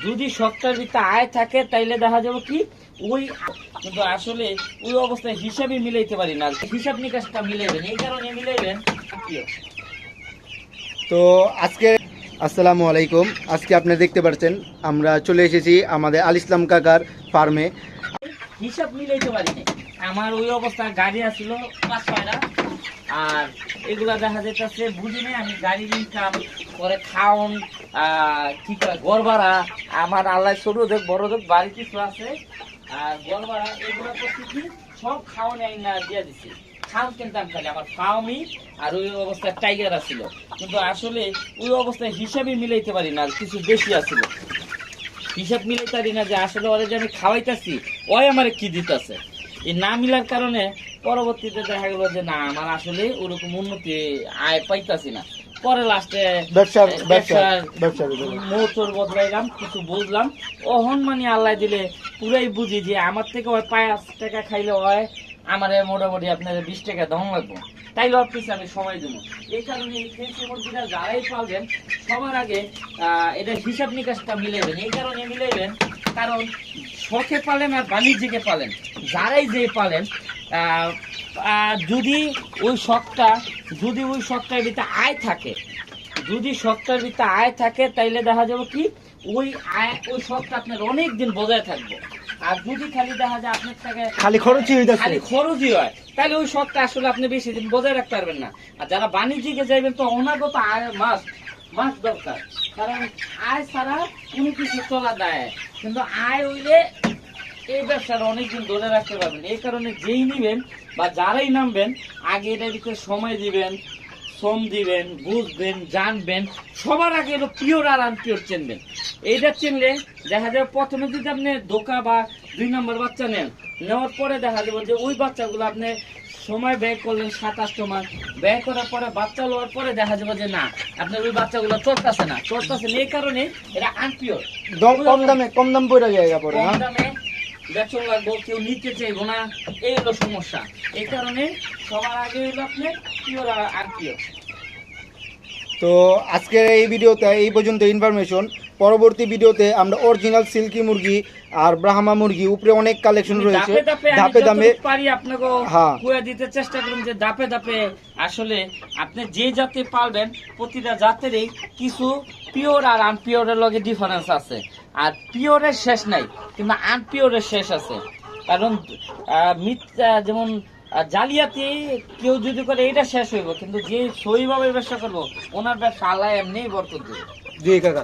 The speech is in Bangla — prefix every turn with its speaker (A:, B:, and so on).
A: যদি সপ্তাহের ভিতরে আয় থাকে তাইলে দেখা যাবে কি ওই, কিন্তু আসলে ওই অবস্থায় হিসাবই মিলাইতে পারি না। হিসাব নিকাশটা মিলাইবেন, এই কারণে মিলাইবেন।
B: তো আজকে আসসালামু আলাইকুম। আজকে আপনি দেখতে পাচ্ছেন আমরা চলে এসেছি আমাদের আল ইসলাম কাকার ফার্মে।
A: হিসাব মিলাইতে পারি না। আমার ওই অবস্থায় গাড়ি আসছিল 5-6টা, আর এগুলা দেখা যাইতেছে বুঝি নাই আমি গাড়ির ইনকাম পরে খাওন কি করে ঘর ভাড়া, আমার আল্লাহ ছোট দেখ বড় দেখ বাড়ি কিছু আছে, আর ঘর ভাড়া এগুলা করছি কি সব খাওয়ান না দিয়ে দিছি। খাওয়ান কিনতাম খালি আমার ফার্মি, আর ওই অবস্থায় টাইগার আসছিল, কিন্তু আসলে ওই অবস্থায় হিসাবই মিলাইতে পারি না, আর কিছু বেশি আসছিল। হিসাব মিলাইতে পারি না যে আসলে ওরা যে আমি খাওয়াইতেছি ওই আমার কি দিতেছে। এই না মিলার কারণে পরবর্তীতে দেখা গেল যে না আমার আসলে ওরকম উন্নতি আয় পাইতাছি না। পরে লাস্টে মোচর বদলাইলাম, কিছু বুঝলাম, ওহন মানে আল্লাহ দিলে পুরাই বুঝি যে আমার থেকে ওই 5 টাকা খাইলে হয় আমার মোটামুটি আপনার 20 টাকা দাম লাগবো, তাইলে ওর পিছিয়ে আমি সময় দেবো। এই কারণে এই ফেন্সি মুরগিটা যারাই পালবেন সবার আগে এটার হিসাব নিকাশটা মিলাইবেন। এই কারণে মিলাইবেন কারণ শখে পালেন আর বাণিজ্যিকে পালেন, যারাই যে পালেন, যদি ওই শখটার ভিতরে আয় থাকে, যদি শখটার ভিতরে আয় থাকে তাইলে দেখা যাবে কি ওই আয় ওই শখটা আপনার অনেক দিন বজায় থাকবে। আর যদি খালি দেখা যায় আপনার থেকে খালি খরচই হয় তাহলে ওই শখটা আসলে আপনি বেশি দিন বজায় রাখতে পারবেন না। আর যারা বাণিজ্যিকে যাইবেন তো অনাগত আয় মাস দরকার, কারণ আয় ছাড়া কোনো কিছু চলা দেয়, কিন্তু আয় হইলে এই ব্যবসাটা অনেকদিন ধরে রাখতে পারবেন। এই কারণে যেই নিবেন বা যারাই নামবেন আগে এটার ভিতরে সময় দিবেন, শ্রম দিবেন, বুঝবেন, জানবেন। সবার আগে এলো পিওর আর আনপিওর চিনবেন। এইটা চিনলে দেখা যাবে প্রথমে যদি আপনি ধোকা বা 2 নম্বর বাচ্চা নেন, নেওয়ার পরে দেখা যাবে যে ওই বাচ্চাগুলো আপনি সময় ব্যয় করলেন 7-8 মাস, ব্যয় করার পরে বাচ্চা লওয়ার পরে দেখা যাবে যে না আপনার ওই বাচ্চাগুলো চলতেছে না। এই কারণে এটা আনপিওর,
B: কম দাম পড়ে জায়গা পড়ে,
A: কম দামে বেতন লাগবো, কেউ নিতে চাইবো না, এই হলো সমস্যা। এই কারণে সবার আগে হলো আপনি পিওর আর আনপিওর।
B: তো আজকের এই ভিডিওতে এই পর্যন্ত ইনফরমেশন। পরবর্তী ভিডিওতে আমরা অরিজিনাল সিল্কি মুরগি আর ব্রাহ্মা মুরগি উপরে অনেক কালেকশন রয়েছে, ধাপে ধাপে
A: পারি আপনাকে কুয়া দিতে চেষ্টা করুন যে ধাপে ধাপে আসলে আপনি যে জাতে পালবেন প্রতিটা জাতেরই কিছু পিওর আর আনপিওরের লগে ডিফারেন্স আছে। আর পিওরের শেষ নাই, কিন্তু আনপিওরের শেষ আছে। কারণ যেমন জালিয়াতি কেউ যদি করে এটা শেষ হইব, কিন্তু যে সহিভাবে ব্যবসা করবো ওনার ব্যবসা আল্লাহ এমনিই বরকত দেবে।
B: জি কাকা।